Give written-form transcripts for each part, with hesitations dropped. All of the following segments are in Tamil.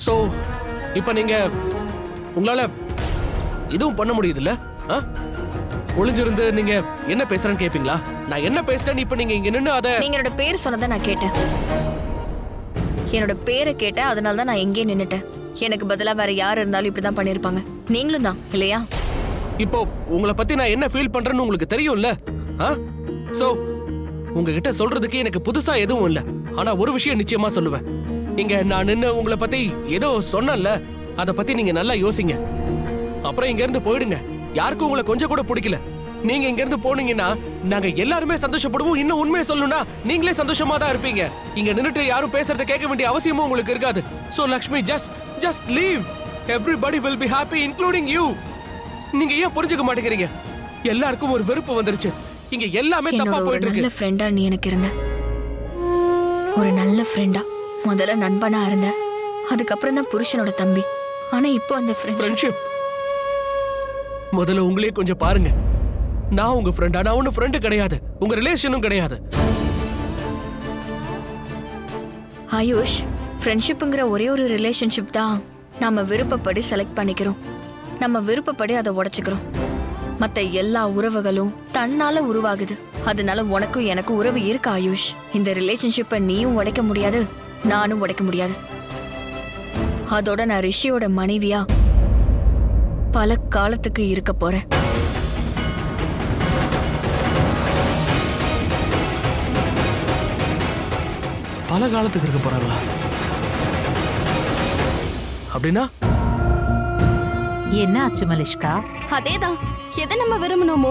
சோ இப்ப நீங்க உங்களால இதுவும் பண்ண முடியுதுல்ல? ஒளிஞ்சிருந்து நீங்க என்ன பேசுறேன்னு கேப்பீங்களா? நான் என்ன பேசிட்டேன்னு இப்ப நீங்க இங்க நின்னு அத நீங்க என்னோட பேர் சொன்னதை நான் கேட்டேன். என்னோட பேரை கேட்டேன், அதனால தான் நான் எங்கே நின்னுட்டேன். எனக்கு பதிலா வேற யார் இருந்தாலும் இப்படிதான் பண்ணிருப்பாங்க. நீங்களும் தான் இல்லையா? இப்போ உங்களை பத்தி நான் என்ன ஃபீல் பண்றேன்னு உங்களுக்கு தெரியும்ல? சோ உங்ககிட்ட சொல்றதுக்கு எனக்கு புதுசா எதுவும் இல்ல. ஆனா ஒரு விஷயம் நிச்சயமா சொல்லுவேன். இங்க நான் நின்னு உங்களை பத்தி ஏதோ சொன்னேன்ல, அத பத்தி நீங்க நல்லா யோசிங்க. அப்புறம் இங்க இருந்து போயிடுங்க. யாருக்கும் உங்களை கொஞ்சம் கூட பிடிக்கல. நீங்க இங்க இருந்து போனீங்கன்னா நாங்க எல்லாருமே சந்தோஷப்படுவோம். இன்னும் உண்மையை சொல்லணும்னா நீங்களே சந்தோஷமா தான் இருப்பீங்க. இங்க நின்னுட்டு யாரும் பேசுறத கேட்க வேண்டிய அவசியமும் உங்களுக்கு இருக்காது. So Lakshmi, just leave. Everybody will be happy, including you. நீங்க ஏன் புரிஞ்சுக்க மாட்டேங்கிறீங்க? எல்லாருக்கும் ஒரு வெறுப்பு வந்துருச்சு. இங்க எல்லாமே தப்பா போயிட்டு இருக்கு. நல்ல ஃப்ரெண்டா நீ எனக்கு இருந்த, ஒரு நல்ல ஃப்ரெண்டா. முதல்ல நண்பனா இருந்த, அதுக்கப்புறம் தான் புருஷனோட தம்பி. ஆனா இப்போ அந்த ஃப்ரெண்ட்ஷிப். முதல்ல உங்களே கொஞ்சம் பாருங்க. நான் உங்க ஃப்ரெண்டா? நான் ஒன்னும் ஃப்ரெண்டு கிடையாது, உங்க ரிலேஷனும் கிடையாது. ஆயுஷ், ஃப்ரெண்ட்ஷிப்ங்கிற ஒரே ஒரு ரிலேஷன்ஷிப் தான் நாம விருப்பப்படி செலக்ட் பண்ணிக்கிறோம். நம்ம விருப்பப்படி அதை உடைச்சுக்கிறோம். மத்த எல்லா உறவுகளும் தன்னால உருவாகுது. அதனால உனக்கும் எனக்கும் உறவு இருக்கு ஆயுஷ். இந்த ரிலேஷன்ஷிப்பை நீயும் உடைக்க முடியாது, நானும் உடைக்க முடியாது. அதோட நான் ரிஷியோட மனைவியா பல காலத்துக்கு இருக்க போறேன். பல காலத்துக்கு இருக்க போறாங்களா? அப்படின்னா என்ன ஆச்சு மலிஷ்கா? அதேதான், எதை நம்ம விரும்பணுமோ.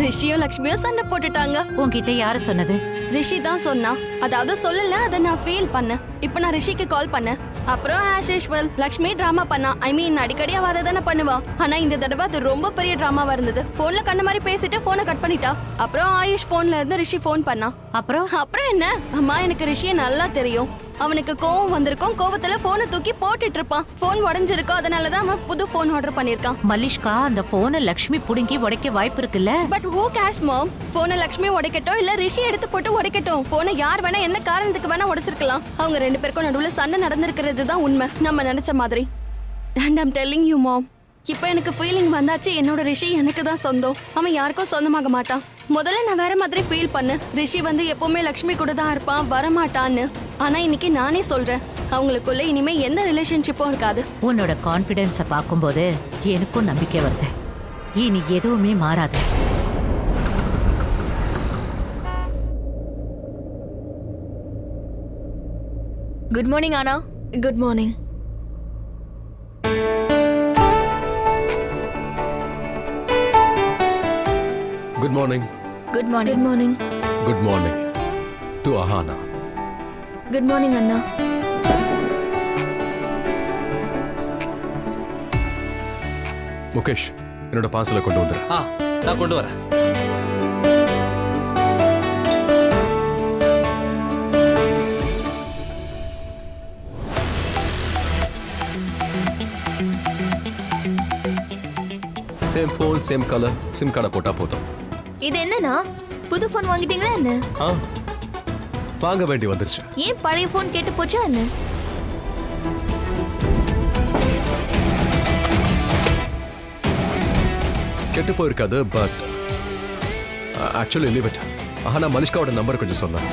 ரிஷியும் லக்ஷ்மியும் சண்டை போட்டுட்டாங்க. உன்கிட்ட யாரு சொன்னது? ரிஷி தான் சொன்னா. அதாவது சொல்லல, அதை நான் ஃபீல் பண்ணேன். இப்போ நான் ரிஷிக்கு கால் பண்ணேன். அப்புறம் ஆஸ் யூஷுவல் லக்ஷ்மி டிராமா பண்ணா. ஐ மீன் அடிக்கடி அவ அதை தானே பண்ணுவா. ஆனா இந்த தடவை அது ரொம்ப பெரிய டிராமாவா இருந்தது. போன்ல கண்ண மாதிரி பேசிட்டு போனை கட் பண்ணிட்டா. அப்புறம் ஆயுஷ் போன்ல இருந்து ரிஷி போன் பண்ணா. அப்புறம் என்ன, அம்மா எனக்கு ரிஷியை நல்லா தெரியும். அவனுக்கு கோவம் வந்திருக்கும். கோவத்துல போனை தூக்கி போட்டுட்டு இருப்பான். போன் உடைஞ்சிருக்கும். அதனாலதான் அவன் புது போன் ஆர்டர் பண்ணிருக்கான். மலிஷ்கா, அந்த போனை லக்ஷ்மி புடுங்கி உடைக்க வாய்ப்பு இருக்குல்ல? பட் ஹூ கேர்ஸ் மாம்? போனை லக்ஷ்மி உடைக்கட்டும் இல்ல ரிஷி எடுத்து போட்டு உடைக்கட்டும், போனை யார் வேணா என்ன காரணத்துக்கு வேணா உடைச்சிருக்கலாம். அவங்க ரெண்டு பேருக்கும் நடுவுல சண்டை நடந்திருக்கிறது தான் உண்மை, நம்ம நினைச்ச மாதிரி. And I'm telling you mom, இப்போ எனக்கு ஃபீலிங் வந்தாச்சு. என்னோட ரிஷி எனக்கு தான் சொந்தம், அவன் யாருக்கும் சொந்தமாக மாட்டான். முதல்ல நான் வேற மாதிரி ஃபீல் பண்ணேன். ரிஷி வந்து எப்பவுமே லக்ஷ்மி கூட தான் இருப்பான், வரமாட்டான்னு. ஆனா இன்னைக்கு நானே சொல்றேன், அவங்களுக்குள்ள இனிமே எந்த ரிலேஷன்ஷிப்பும் இருக்காது. உன்னோட கான்ஃபிடன்ஸை பார்க்கும்போது எனக்கும் நம்பிக்கை வருது. இனி எதுவுமே மாறாது. Good morning Ahana. Good morning. Good morning. Good morning. Good morning. Good morning to Ahana. Good morning அண்ணா. முகேஷ், என்னோட பார்சலை கொண்டு வந்துரு. நான் கொண்டு வரேன். Same phone, same colour, sim கார்டை போட்டா போதும். இது என்னன்னா, புது போன் வாங்கிட்டீங்களா என்ன? வாங்க வேண்டி வந்துருச்சு. ஏன் பழைய போன் கேட்டு போச்சா என்ன? கெட்டு போயிருக்காது, பட் ஆக்சுவலி லீவ் இட். ஆனா மலிஷ்காவோட நம்பர் கொஞ்சம் சொன்னா.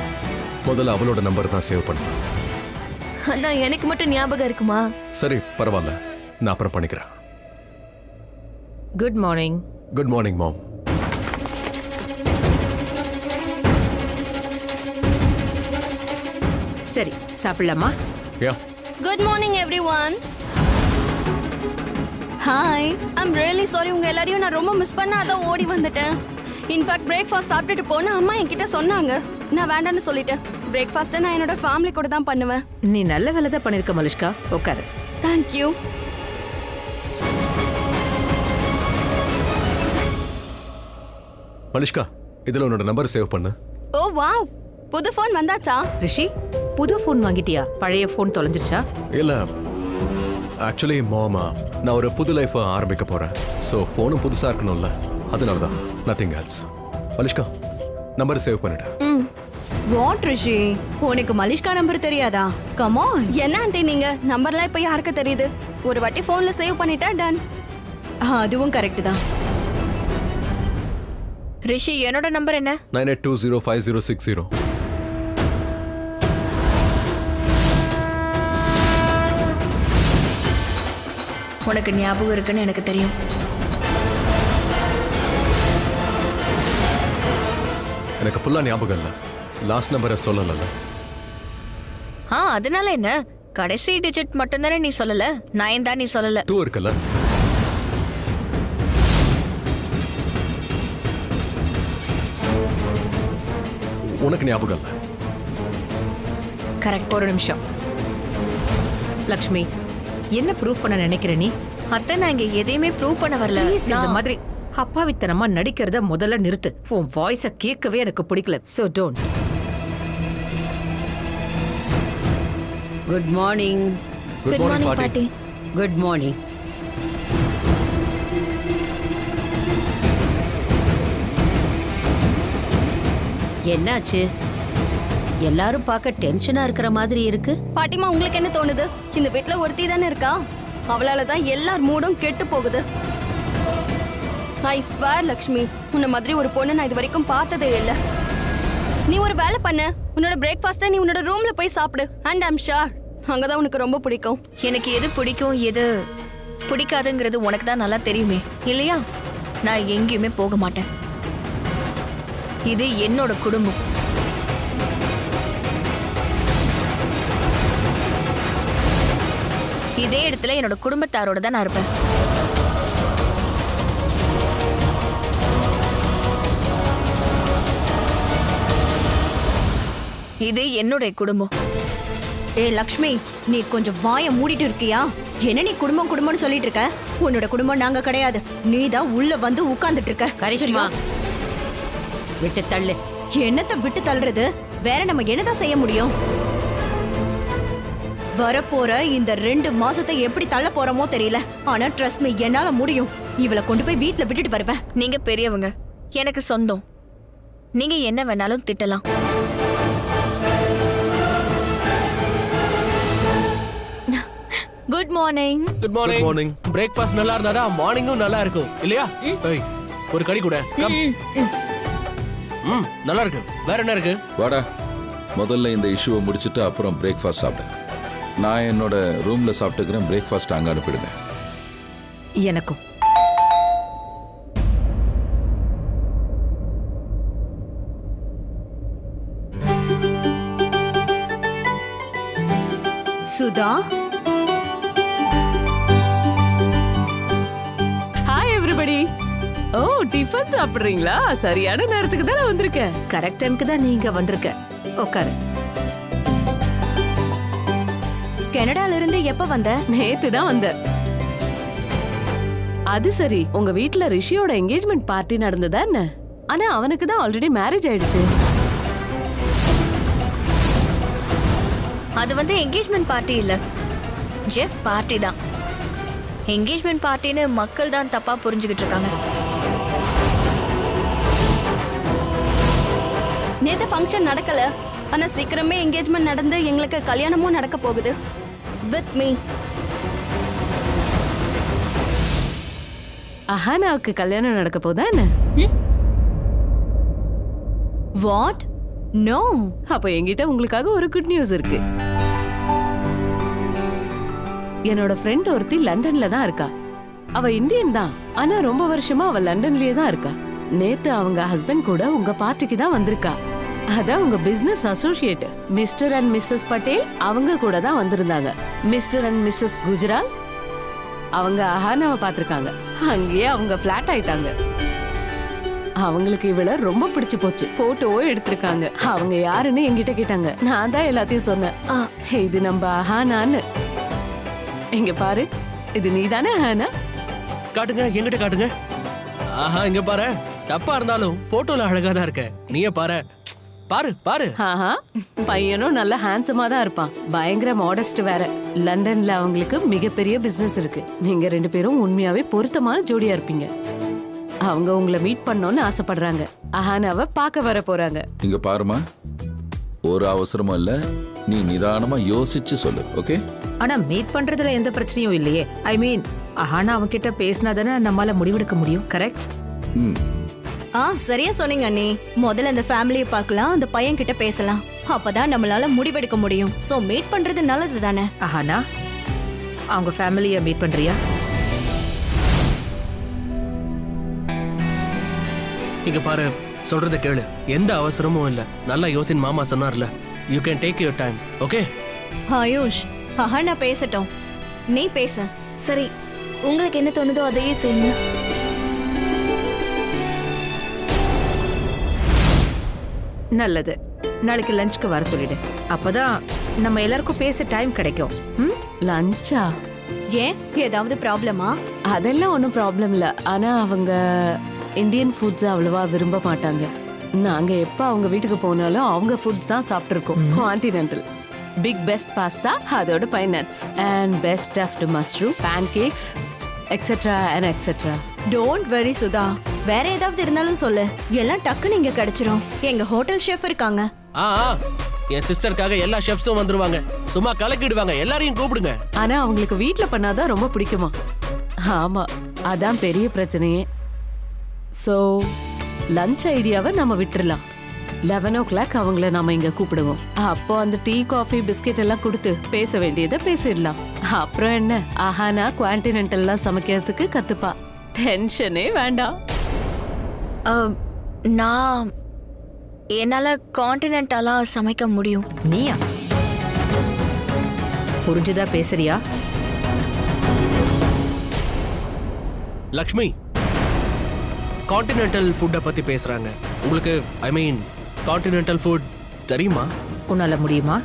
முதல்ல அவளோட நம்பர் தான் சேவ் பண்ணேன். அண்ணா எனக்கு மட்டும் ஞாபகம் இருக்குமா? சரி பரவாயில்ல, நான் அப்புறம் பண்ணிக்கிறேன். Good morning. Good morning mom. சரி சாப்பிடலாமா? Yeah. Good morning everyone. Hi. I'm really sorry, உங்க எல்லாரையும் நான் ரொம்ப மிஸ் பண்ண, அதான் ஓடி வந்துட்டேன். இன்ஃபேக்ட் பிரேக்ஃபாஸ்ட் சாப்பிட்டுட்டு போன அம்மா என்கிட்ட சொன்னாங்க, நான் வேண்டான்னு சொல்லிட்டேன். பிரேக்ஃபாஸ்ட்டை நான் என்னோட ஃபேமிலி கூட தான் பண்ணுவேன். நீ நல்ல வேலை தான் பண்ணிருக்க மலிஷ்கா. உட்காரு. தேங்க்யூ. மலிஷ்கா, இதுல உன்னோட நம்பர் சேவ் பண்ணு. ஓ வாவ், புது ஃபோன் வந்தாச்சா? ரிஷி, புது ஃபோன் வாங்கிட்டியா? பழைய ஃபோன் தொலைஞ்சிருச்சா? இல்ல, ஆக்சுவலி மாமா, நான் ஒரு புது லைஃப் ஆரம்பிக்க போறேன். ஸோ ஃபோனும் புதுசா இருக்கணும்ல, அதனால தான். Nothing else. Malishka, number save பண்ணிட்டேன். வாட் ரிஷி, உனக்கு மலிஷ்கா நம்பர் தெரியாதா? Come on. என்ன ஆண்டி நீங்க நம்பர்லாம் இப்ப யாருக்கு தெரியுது? ஒரு வாட்டி போன்ல சேவ் பண்ணிட்டா டன். அதுவும் கரெக்ட் தான். ரிஷி என்னோட நம்பர் என்ன? 98205060. உனக்கு ஞாபகம் இருக்குன்னு எனக்கு தெரியும். எனக்கு ஃபுல்லா ஞாபகம் இல்லை. லாஸ்ட் நம்பரை சொல்லல. அதனால என்ன, கடைசி டிஜிட் மட்டும்தானே நீ சொல்லல, 9 தான் நீ சொல்லல. 2 இருக்குல்ல? உனக்கு ஞாபகம் இல்லை. கரெக்ட். ஒரு நிமிஷம். லக்ஷ்மி, என்ன ப்ரூவ் பண்ண நினைக்கிற நீ? அத்தை, நான் இங்க எதையுமே ப்ரூவ் பண்ண வரல. Please, இந்த மாதிரி அப்பாவித்தனமா நடிக்கிறத முதல்ல நிறுத்து. உன் வாய்ஸ கேட்கவே எனக்கு பிடிக்கல. So don't. Good morning. Good morning பாட்டி. Good morning. என்னாச்சு? எல்லாரும் பார்க்க டென்ஷனா இருக்கிற மாதிரி இருக்கு. பாட்டிமா உங்களுக்கு என்ன தோணுது? இந்த வீட்ல ஒருத்தி தானே இருக்கா, அவளால தான் எல்லார் மூடும் கெட்டு போகுது. ஐ ஸ்வேர் லக்ஷ்மி, உன்ன மாதிரி ஒரு பொண்ணு நான் இது வரைக்கும் பார்த்ததே இல்ல. நீ ஒரு வேலை பண்ண, உன்னோட பிரேக்ஃபாஸ்ட்டை நீ உன்னோட ரூம்ல போய் சாப்பிடு. அண்ட் ஐம் ஷூர் அங்கதான் உனக்கு ரொம்ப பிடிக்கும். எனக்கு எது பிடிக்கும் எது பிடிக்காதுங்கிறது உனக்கு தான் நல்லா தெரியுமே இல்லையா? நான் எங்கேயுமே போக மாட்டேன். இது என்னோட குடும்பம். இதே இடத்துல என்னோட குடும்பத்தாரோட தான் நான் இருப்பேன். இது என்னுடைய குடும்பம். லக்ஷ்மி, நீ கொஞ்சம் வாயை மூடிட்டு இருக்கியா? என்ன நீ குடும்பம் குடும்பம்னு சொல்லிட்டு இருக்க? உன்னோட குடும்பம் நாங்க கிடையாது. நீ தான் உள்ள வந்து உட்கார்ந்துட்டு இருக்க. கரிஷ்மா, விட்டு தள்ளு. என்னத்தை விட்டு தள்ளுறது? வேற நம்ம என்னதான் செய்ய முடியும்? வரப்போற இந்த 2 மாசத்தை எப்படி தள்ள போறோமோ தெரியல. ஆனா ட்ரஸ்ட் மீ, என்னால முடியும். இவளை கொண்டு போய் வீட்ல விட்டுட்டு வருவேன். நீங்க பெரியவங்க, எனக்கு சொந்தம். நீங்க என்ன வேணாலும் திட்டலாம். Good morning. Good morning. Morning. Breakfast நல்லா இருந்தா மார்னிங்கும் நல்லா இருக்கும் இல்லையா? ஏய், ஒரு கடி கூட. கம். நல்லா இருக்கு. வேற என்ன இருக்கு? வாடா, முதல்ல இந்த இஷ்யூவை முடிச்சுட்டு அப்புறம் பிரேக்ஃபாஸ்ட் சாப்பிட்டேன். நான் என்னோட ரூம்ல சாப்பிட்டுக்கிறேன். பிரேக்ஃபாஸ்ட் அங்க அனுப்பிடுங்க. எனக்கும். Sudha, hi everybody. Oh, tiffin சாப்பிடுறீங்களா? சரியான நேரத்துக்கு தான் நான் வந்திருக்கேன். கரெக்ட் டைம்க்கு தான் நீங்க வந்திருக்க. உட்காரு. கனடால இருந்து எப்ப வந்த? நேத்து தான் வந்தேன். அது சரி, உங்க வீட்ல ரிஷியோட என்கேஜ்மெண்ட் பார்ட்டி நடந்ததா என்ன? ஆனா அவனுக்கு தான் ஆல்ரெடி மேரேஜ் ஆயிடுச்சு. அது வந்து என்கேஜ்மெண்ட் பார்ட்டி இல்ல, ஜஸ்ட் பார்ட்டி தான். என்கேஜ்மெண்ட் பார்ட்டின்னு மக்கள் தான் தப்பா புரிஞ்சுக்கிட்டு இருக்காங்க. நேத்து ஃபங்க்ஷன் நடக்கல, ஆனா சீக்கிரமே என்கேஜ்மெண்ட் நடந்து எங்களுக்கு கல்யாணமும் நடக்க போகுது. With me. அஹானாவுக்கு கல்யாணம் நடக்க போதா என்ன? வாட்? நோ. அப்ப என்கிட்ட உங்களுக்காக ஒரு குட் நியூஸ் இருக்கு. என்னோட ஃப்ரெண்ட் ஒருத்தி லண்டன்ல தான் இருக்கா. அவ இந்தியன் தான், ஆனா ரொம்ப வருஷமா அவ லண்டன்லயே தான் இருக்கா. நேத்து அவங்க ஹஸ்பண்ட் கூட உங்க பார்ட்டிக்கு தான் வந்திருக்கா. அதான் உங்க business associate Mr and Mrs Patel அவங்க கூட தான் வந்திருந்தாங்க. மிஸ்டர் அண்ட் மிஸ்ஸஸ் குஜரால் அவங்க அஹானாவை பார்த்திருக்காங்க. அங்கேயே அவங்க பிளாட் ஆயிட்டாங்க. அவங்களுக்கு இவள ரொம்ப பிடிச்சு போச்சு. போட்டோவோ எடுத்திருக்காங்க. அவங்க யாருன்னு என்கிட்ட கேட்டாங்க. நான் தான் எல்லாத்தையும் சொன்னேன். இது நம்ம அஹானான்னு. இங்க பாரு, இது நீதானே அஹானா? காட்டுங்க, என்கிட்ட காட்டுங்க. ஆஹா, இங்க பாரு. தப்பா இருந்தாலும் போட்டோல அழகா தான் இருக்க. நீயே பாரு. பாரு பாரு. ஆஹா, பையனும் நல்ல ஹேண்ட்ஸமா தான் இருப்பான். பயங்கர மாடஸ்ட் வேற. லண்டன்ல அவங்களுக்கு மிகப்பெரிய பிசினஸ் இருக்கு. நீங்க 2 பேரும் உண்மையாவே பொருத்தமான ஜோடியா இருப்பீங்க. அவங்க உங்களை மீட் பண்ணணும்னு ஆசைப்படுறாங்க. அஹானாவை பார்க்க வர போறாங்க. இங்க பாருமா, ஒரு அவசரமும் இல்ல, நீ நிதானமா யோசிச்சு சொல்லு. ஓகே? ஆனா மீட் பண்றதுல எந்த பிரச்சனையும் இல்லையே. ஐ மீன் அஹானா அவன்கிட்ட பேசினா தானே நம்மளால முடிவெடுக்க முடியும். கரெக்ட்? ம். சரியா சொன்னீங்க அண்ணி. முதல்ல அந்த ஃபேமிலியை பார்க்கலாம், அந்த பையன் கிட்ட பேசலாம். அப்பதான் நம்மளால முடிவெடுக்க முடியும். சோ மீட் பண்றது நல்லது தானே. அஹானா அவங்க ஃபேமிலியை மீட் பண்றியா? இங்க பாரு, சொல்றத கேளு. எந்த அவசரமும் இல்ல. நல்லா யோசின் மாமா சொன்னார்ல. You can take your time. Okay? AYUSH, Ahana பேசட்டும், நீ பேச. சரி, உங்களுக்கு என்ன தோணுதோ அதையே செய்யுங்க. நல்லது. நாளைக்கு லஞ்சுக்கு வர சொல்லிடு. அப்பதான் நம்ம எல்லாருக்கும் பேச டைம் கிடைக்கும். ம்? லஞ்சா? ஏன், ஏதாவது ப்ராப்ளமா? அதெல்லாம் ஒன்றும் ப்ராப்ளம் இல்லை. ஆனா அவங்க இந்தியன் ஃபுட்ஸ் அவ்வளவா விரும்ப மாட்டாங்க. நாங்க எப்ப அவங்க வீட்டுக்கு போனாலும் அவங்க ஃபுட்ஸ் தான் சாப்பிட்டுருக்கோம். கான்டினென்டல் பிக் பெஸ்ட் பாஸ்தா, அதோட pine nuts and best stuffed mushroom, pancakes etcetera and etcetera. Don't worry Sudha, வேற ஏதாவது இருந்தாலும் சொல்லு. எல்லாம் டக்குன்னு இங்க கிடைச்சிரும். எங்க ஹோட்டல் ஷெஃப் இருக்காங்க. ஆ ஆ, என் சிஸ்டருக்காக எல்லா ஷெஃப்ஸும் வந்துருவாங்க. சும்மா கலக்கிடுவாங்க. எல்லாரையும் கூப்பிடுங்க. ஆனா அவங்களுக்கு வீட்ல பண்ணாதான் ரொம்ப பிடிக்குமா? ஆமா, அதான் பெரிய பிரச்சனையே. ஸோ லஞ்ச் ஐடியாவை நம்ம விட்டுறலாம். 11 o'clock அவங்கள நாம இங்க கூப்பிடுவோம். அப்போ அந்த டீ காஃபி பிஸ்கெட் எல்லாம் கொடுத்து பேச வேண்டியதை பேசிடலாம். அப்புறம் என்ன, அஹானா குவான்டினென்டல்லாம் சமைக்கிறதுக்கு கத்துப்பா. டென்ஷனே வேண்டாம். நான் என்னால கான்டினென்டலா சமைக்க முடியும். நீயா? புரிஞ்சுதா பேசுறியா? லக்ஷ்மி, கான்டினென்டல் ஃபுட்டை பத்தி பேசுறாங்க. உங்களுக்கு ஐ மீன் கான்டினென்டல் ஃபுட் தெரியுமா? உன்னால முடியுமா?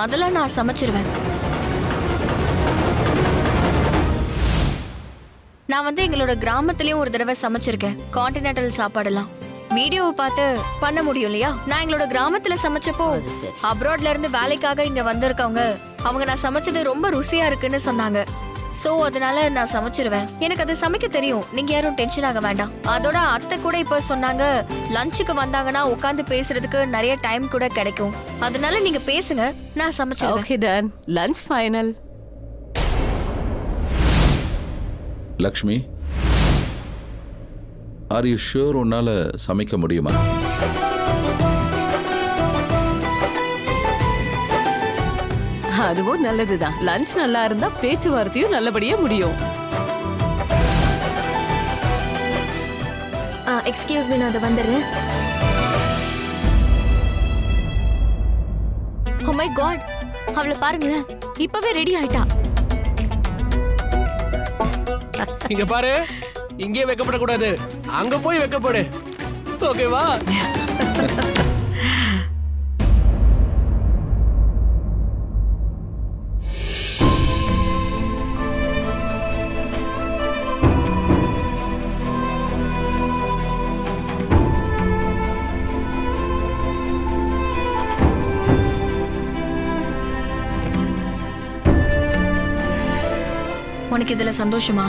அதெல்லாம் நான் சமைச்சிருவேன். நான் வந்து எங்களோட கிராமத்திலயும் ஒரு தடவை சமைச்சிருக்கேன் கான்டினென்டல் சாப்பாடெல்லாம். வீடியோவை பார்த்து பண்ண முடியும் இல்லையா? நான் எங்களோட கிராமத்துல சமைச்சப்போ அப்ராட்ல இருந்து வேலைக்காக இங்க வந்திருக்கவங்க அவங்க நான் சமைச்சது ரொம்ப ருசியா இருக்குன்னு சொன்னாங்க. சோ அதனால நான் சமைச்சிருவேன். எனக்கு அது சமைக்க தெரியும். நீங்க யாரும் டென்ஷன் ஆக வேண்டாம். அதோட அத்தை கூட இப்ப சொன்னாங்க லஞ்சுக்கு வந்தாங்கன்னா உட்கார்ந்து பேசுறதுக்கு நிறைய டைம் கூட கிடைக்கும். அதனால நீங்க பேசுங்க, நான் சமைச்சிருவேன். Okay done, lunch final. Lakshmi, are you sure உன்னால சமைக்க முடியுமா? அதுவும் நல்லதுதான். லஞ்ச் நல்லா இருந்தா பேச்சுவார்த்தையும் நல்லபடியா முடியும். எக்ஸ்கியூஸ் மீ, நான் அதை வந்துடுறேன். ஓ மை காட், அவளை பாருங்களேன், இப்பவே ரெடி ஆயிட்டா. இங்க பாரு, இங்கே வைக்கப்படக்கூடாது. அங்க போய் வைக்கப்படு. ஓகேவா? உனக்கு இதுல சந்தோஷமா?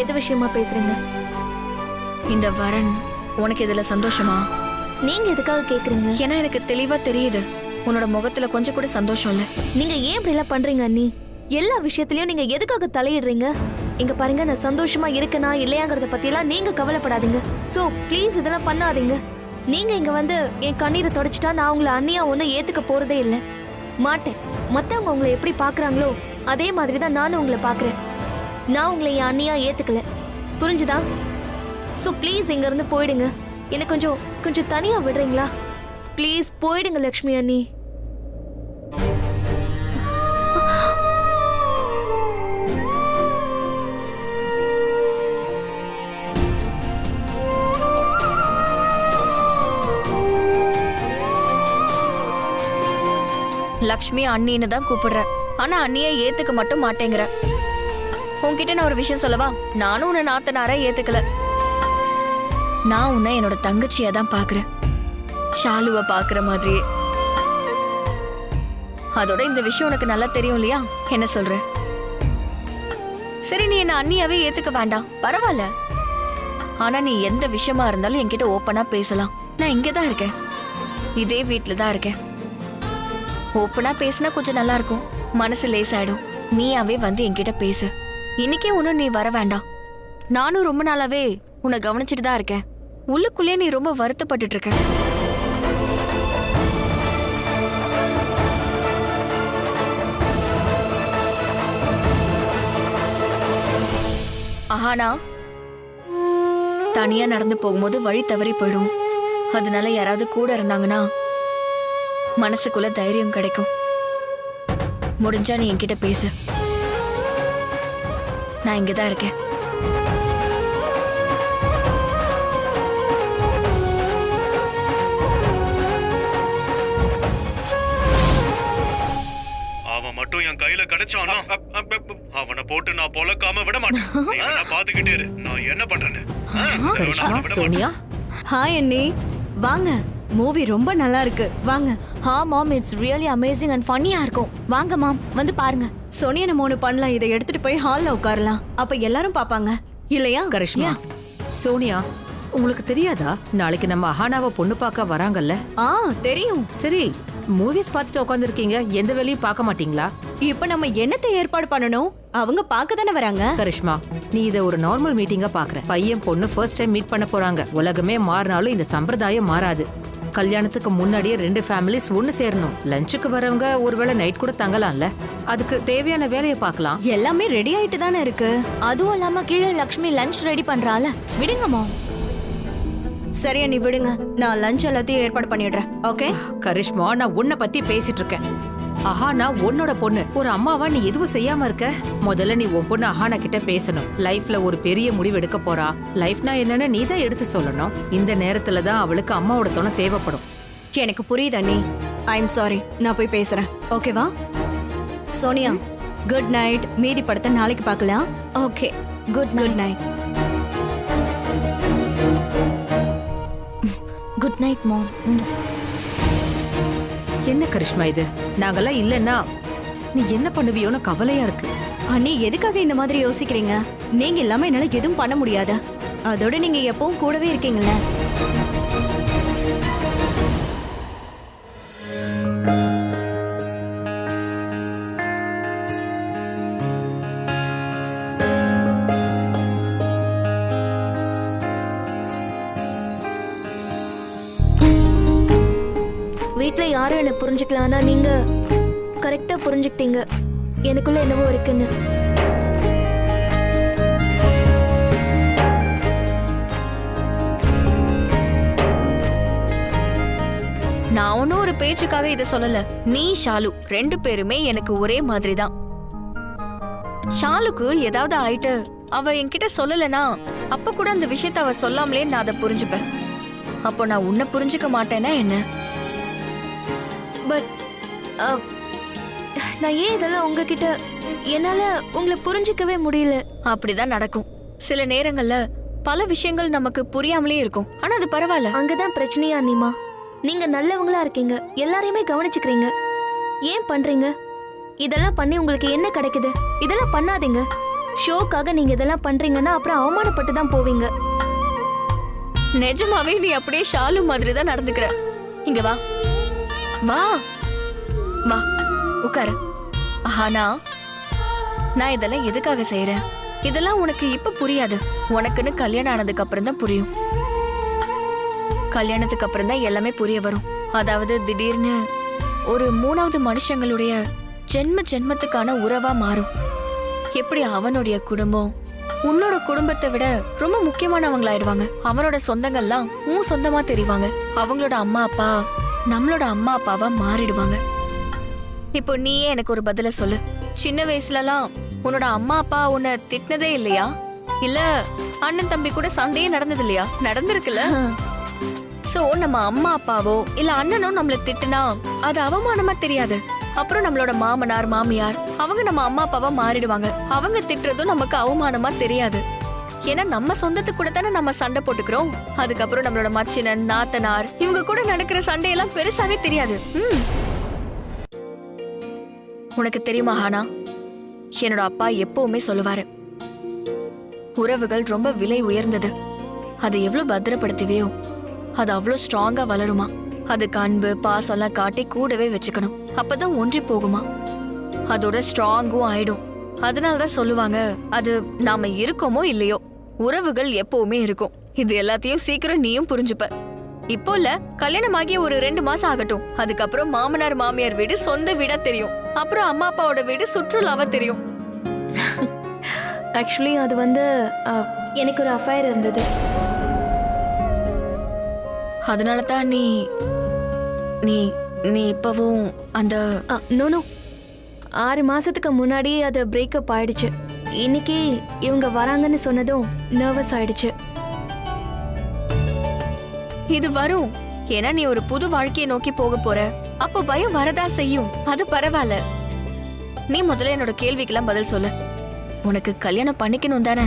எது விஷயமா பேசுறீங்க? இந்த வரன் உனக்கு இதுல சந்தோஷமா? நீங்க எதுக்காக கேக்குறீங்க? ஏன்னா எனக்கு தெளிவா தெரியுது உன்னோட முகத்துல கொஞ்சம் கூட சந்தோஷம் இல்ல. நீங்க ஏன் இப்படி எல்லாம் பண்றீங்க அண்ணி? எல்லா விஷயத்திலயும் நீங்க எதுக்காக தலையிடுறீங்க? இங்க பாருங்க, நான் சந்தோஷமா இருக்கனா இல்லையாங்கிறத பத்தி எல்லாம் நீங்க கவலைப்படாதீங்க. சோ ப்ளீஸ் இதெல்லாம் பண்ணாதீங்க. நீங்க இங்க வந்து என் கண்ணீரை தொடச்சிட்டா நான் உங்களை அண்ணியா ஒன்னும் ஏத்துக்க போறதே இல்லை. மாட்டேன். மத்தவங்க உங்களை எப்படி பாக்குறாங்களோ அதே மாதிரி தான் நானும் உங்களை பாக்குறேன். நான் உங்களை என் அண்ணியா ஏத்துக்கல, புரிஞ்சுதா? சோ ப்ளீஸ் இங்க இருந்து போயிடுங்க. எனக்கு கொஞ்சம் தனியா விடுறீங்களா? ப்ளீஸ் போயிடுங்க லக்ஷ்மி அண்ணி. லக்ஷ்மி அண்ணின்னு தான் கூப்பிடுற, ஆனா அண்ணியை ஏத்துக்க மட்டும் மாட்டேங்கிற. உன்கிட்ட நான் ஒரு விஷயம் சொல்லவா? நானும் உன்னை நாத்தனார ஏத்துக்கல. நான் உன்னை என்னோட தங்கச்சியா தான் பாக்குறேன், ஷாலுவ பாக்குற மாதிரி. அதோட இந்த விஷயம் உனக்கு நல்லா தெரியும் இல்லையா? என்ன சொல்ற? சரி, நீ என்ன அண்ணியாவே ஏத்துக்க வேண்டாம், பரவாயில்ல. ஆனா நீ எந்த விஷயமா இருந்தாலும் என்கிட்ட ஓப்பனா பேசலாம். நான் இங்கதான் இருக்கேன். இதே வீட்டில் தான் இருக்கேன். ஓப்பனா பேசினா கொஞ்சம் நல்லா இருக்கும், மனசு லேசாயிடும். நீயாவே வந்து என்கிட்ட பேசு. இன்னைக்கே ஒன்றும் நீ வர வேண்டாம். நானும் ரொம்ப நாளாவே உன்னை கவனிச்சுட்டு தான் இருக்கேன். உள்ளுக்குள்ளே நீ ரொம்ப வருத்தப்பட்டுட்டு இருக்க. ஆனா தனியா நடந்து போகும்போது வழி தவறி போயிடும். அதனால யாராவது கூட இருந்தாங்கன்னா மனசுக்குள்ள தைரியம் கிடைக்கும். முடிஞ்சா நீ என்கிட்ட பேசு. நான் இங்கதான் இருக்கேன். அவன் மட்டும் என் கையில கிடைச்சானா அவனை போட்டு நான் பொழக்காம விட மாட்டேன். நீ வேணா பாத்துக்கிட்டே இரு, நான் என்ன பண்றேன்னு. கரிஷ்மா, சோனியா, ஹாய் அண்ணி, வாங்க. மூவி ரொம்ப நல்லா இருக்கு, வாங்க. ஹா மாம், இட்ஸ் ரியலி அமேசிங் அண்ட் ஃபன்னியா இருக்கும். வாங்க மாம், வந்து பாருங்க. சோனியா, நம்ம ஒண்ணு பண்ணலாம். இதை எடுத்துட்டு போய் ஹால்ல உட்காரலாம். அப்ப எல்லாரும் பாப்பாங்க இல்லையா? கரிஷ்மா, சோனியா, உங்களுக்கு தெரியாதா நாளைக்கு நம்ம அஹானாவை பொண்ணு பார்க்க வராங்கல்ல? தெரியும். சரி, மூவிஸ் பார்த்துட்டு உட்காந்துருக்கீங்க, எந்த வேலையும் பார்க்க மாட்டீங்களா? இப்ப நம்ம என்னத்தை ஏற்பாடு பண்ணணும்? அவங்க பார்க்க தானே வராங்க. கரிஷ்மா, நீ இதை ஒரு நார்மல் மீட்டிங்கா பாக்குற. பையன் பொண்ணு ஃபர்ஸ்ட் டைம் மீட் பண்ண போறாங்க. உலகமே மாறினாலும் இந்த சம்பிரதாயம் மாறாது. கல்யாணத்துக்கு முன்னாடியே 2 ஃபேமிலிஸ் ஒன்னு சேரணும். லஞ்சுக்கு வரவங்க ஒருவேளை நைட் கூட தங்கலாம்ல. அதுக்கு தேவையான வேலையை பார்க்கலாம். எல்லாமே ரெடி ஆயிட்டு தானே இருக்கு. அதுவும் இல்லாம கீழே லக்ஷ்மி லஞ்ச் ரெடி பண்றால. விடுங்க மாம். சரியா, நீ விடுங்க. நான் லஞ்ச் எல்லாத்தையும் ஏற்பாடு பண்ணிடுறேன். ஓகே கரிஷ்மா, நான் உன்னை பத்தி பேசிட்டு இருக்கேன். அஹானா உன்னோட பொண்ணு. ஒரு அம்மாவா நீ எதுவும் செய்யாம இருக்க? முதல்ல நீ உன் பொண்ணு அஹானா கிட்ட பேசணும். லைஃப்ல ஒரு பெரிய முடிவு எடுக்க போறா. லைஃப்னா என்னன்னு நீ தான் எடுத்து சொல்லணும். இந்த நேரத்துல தான் அவளுக்கு அம்மாவோட துணை தேவைப்படும். எனக்கு புரியுது அண்ணி. I am sorry. நான் போய் பேசுறேன். ஓகேவா? Sonia, good night. மீதி படத்தை நாளைக்கு பார்க்கலாம். Okay, good night. Good night mom. என்ன கரிஷ்மா இது? நாங்கெல்லாம் இல்லன்னா நீ என்ன பண்ணுவியோன்னு கவலையா இருக்கு. அண்ணி, எதுக்காக இந்த மாதிரி யோசிக்கிறீங்க? நீங்க இல்லாம என்னால எதுவும் பண்ண முடியாது. அதோட நீங்க எப்பவும் கூடவே இருக்கீங்கல்ல. வீட்ல யாரும் என்ன புரிஞ்சுக்கலாம், ஆனா நீங்க கரெக்டா புரிஞ்சுக்கிட்டீங்க எனக்குள்ள என்னவோ இருக்குன்னு. நான் ஒன்னும் ஒரு பேச்சுக்காக இதை சொல்லல. நீ ஷாலு 2 பேருமே எனக்கு ஒரே மாதிரி தான். ஷாலுக்கு ஏதாவது ஆயிட்டு அவ என்கிட்ட சொல்லலனா அப்ப கூட அந்த விஷயத்த அவ சொல்லாமலே நான் அதை புரிஞ்சுப்பேன். அப்போ நான் உன்னை புரிஞ்சுக்க மாட்டேன்னா என்ன? பட் நான் ஏன் இதெல்லாம் உங்ககிட்ட என்னால உங்களை புரிஞ்சிக்கவே முடியல. அப்படிதான் நடக்கும். சில நேரங்கள்ல பல விஷயங்கள் நமக்கு புரியாமலே இருக்கும். ஆனா அது பரவாயில்ல. அங்கதான் பிரச்சனையா நீமா? நீங்க நல்லவங்களா இருக்கீங்க, எல்லாரையுமே கவனிச்சுக்கிறீங்க. ஏன் பண்றீங்க? இதெல்லாம் பண்ணி உங்களுக்கு என்ன கிடைக்குது? இதெல்லாம் பண்ணாதீங்க. ஷோக்காக நீங்க இதெல்லாம் பண்றீங்கன்னா அப்புறம் அவமானப்பட்டு தான் போவீங்க. நிஜமாவே நீ அப்படியே ஷாலு மாதிரி தான் நடந்துக்கிற. இங்க வா வா வா, உட்காரு. ஆனா நான் இதெல்லாம் எதுக்காக செய்யறேன்? இதெல்லாம் உனக்கு இப்ப புரியாது. உனக்குன்னு கல்யாணம் ஆனதுக்கு அப்புறம் தான் புரியும். கல்யாணத்துக்கு அப்புறம் தான் எல்லாமே புரிய வரும். அதாவது திடீர்னு ஒரு 3வது மனுஷங்களுடைய ஜென்மத்துக்கான உறவா மாறும். எப்படி அவனுடைய குடும்பம் உன்னோட குடும்பத்தை விட ரொம்ப முக்கியமானவங்களாயிடுவாங்க. அவனோட சொந்தங்கள்லாம் உன் சொந்தமா தெரிவாங்க. அவங்களோட அம்மா அப்பா நம்மளோட அம்மா அப்பாவா மாறிடுவாங்க. இப்போ நீயே எனக்கு ஒரு பதில சொல்லு. சின்ன வயசுலலாம் உன்னோட அம்மா அப்பா உன்னை திட்டினதே இல்லையா? இல்ல அண்ணன் தம்பி கூட சண்டையே நடந்தது இல்லையா? நடந்திருக்குல்ல. சோ நம்ம அம்மா அப்பாவோ இல்ல அண்ணனோ நம்மள திட்டுனா அது அவமானமா தெரியாது. அப்புறம் நம்மளோட மாமனார் மாமியார் அவங்க நம்ம அம்மா அப்பாவா மாறிடுவாங்க. அவங்க திட்டுறதும் நமக்கு அவமானமா தெரியாது. ஏன்னா நம்ம சொந்தத்துக்கு கூட தானே நம்ம சண்டை போட்டுக்கிறோம். அதுக்கப்புறம் நம்மளோட மச்சினன் நாத்தனார் இவங்க கூட நடக்கிற சண்டையெல்லாம் பெருசாவே தெரியாது. உனக்கு தெரியுமா ஹானா, என்னோட அப்பா எப்பவுமே சொல்லுவாரு, உறவுகள் ரொம்ப விலை உயர்ந்தது. அதை எவ்வளவு பத்திரப்படுத்துவியோ அது அவ்வளோ ஸ்ட்ராங்கா வளருமா. அதுக்கு அன்பு பாசம்லாம் காட்டி கூடவே வச்சுக்கணும். அப்பதான் ஒன்றி போகுமா, அதோட ஸ்ட்ராங்கும் ஆயிடும். அதனாலதான் சொல்லுவாங்க, அது நாம இருக்கோமோ இல்லையோ உறவுகள் எப்பவுமே இருக்கும். இது எல்லாத்தையும் சீக்கிரம் நீயும் புரிஞ்சுப்ப. இப்போ இல்ல, கல்யாணமாகி ஒரு 2 மாசம் ஆகட்டும். அதுக்கப்புறம் மாமனார் மாமியார் வீடு சொந்த வீடா தெரியும். அப்புறம் அம்மா அப்பாவோட வீடு சுற்றுலாவா தெரியும். ஆக்சுவலி அது வந்து எனக்கு ஒரு அஃபயர் இருந்தது. அதனால தான் நீ நீ நீ இப்பவும் அந்த நோ 6 மாசத்துக்கு முன்னாடி அது பிரேக்கப் ஆயிடுச்சு. இன்னைக்கு இவங்க வராங்கன்னு சொன்னதும் நர்வஸ் ஆயிடுச்சு. இது வரும். ஏன்னா நீ ஒரு புது வாழ்க்கையை நோக்கி போக போற. அப்போ பயம் வரதா செய்யும். அது பரவாயில்ல. நீ முதல்ல என்னோட கேள்விக்கெல்லாம் பதில் சொல்லு. உனக்கு கல்யாணம் பண்ணிக்கணும் தானே?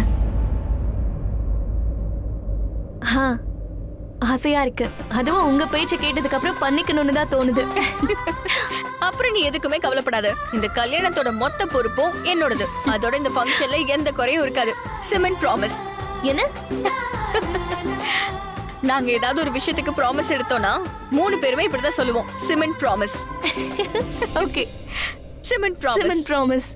ஆசையா இருக்கு. அதுவும் உங்க பேச்ச கேட்டதுக்கு அப்புறம் பண்ணிக்கணும்னு தான் தோணுது. அப்புறம் நீ எதுக்குமே கவலைப்படாத. இந்த கல்யாணத்தோட மொத்த பொறுப்பும் என்னோடது. அதோட இந்த ஃபங்க்ஷன்ல எந்த குறையும் இருக்காது. Cement promise. என்ன? நாங்க ஏதாவது ஒரு விஷயத்துக்கு ப்ராமிஸ் எடுத்தோம்னா 3 பேருமே இப்படிதான் சொல்லுவோம், cement promise. Okay, cement promise. Cement promise.